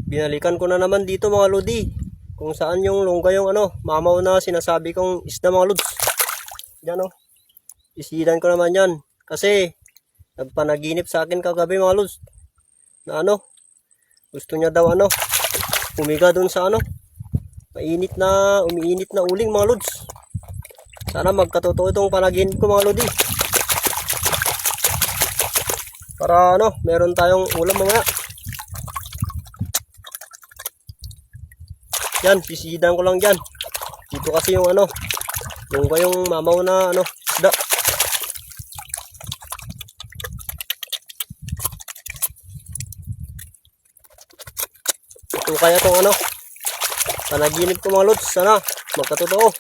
Binalikan ko na naman dito mga lodi. Kung saan yung lungga yung mamaw na sinasabi kong isda mga lods. Yan isidan ko naman yan. Kasi nagpanaginip sa akin kagabi mga lods. Na gusto niya daw humiga dun sa umiinit na uling mga lods. Sana magkatotoo itong panaginip ko mga lodi. Para meron tayong ulam mamaya. Yan, sisidan ko lang dyan. Dito kasi yung yung mamaw na isda. Ito kaya itong panaginip ko mga lods. Sana magkatotoo.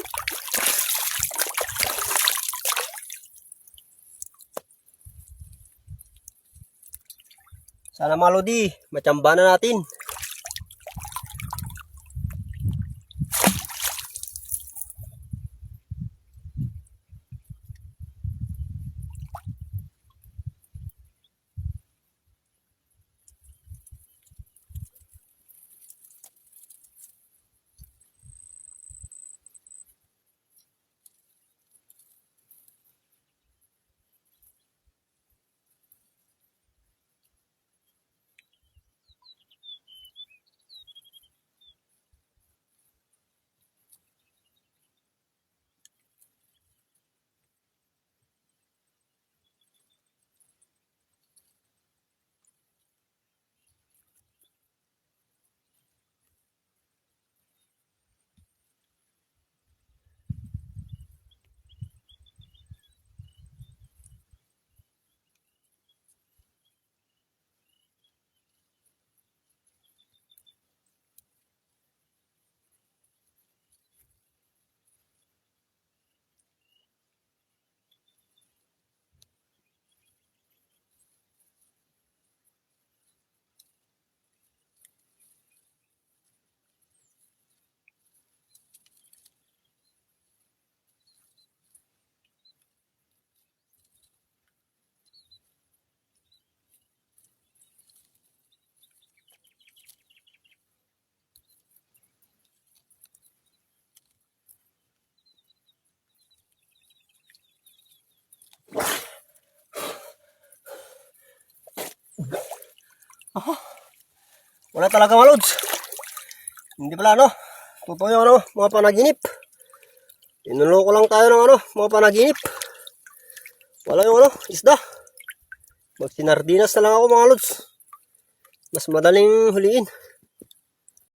Sana mga lodi, matsamba na natin. Wala talaga mga lods. Hindi pala totoo yung mga panaginip. Inuloko lang tayo ng mga panaginip. Wala yung isda. Magsinardinas na lang ako mga lods. Mas madaling huliin.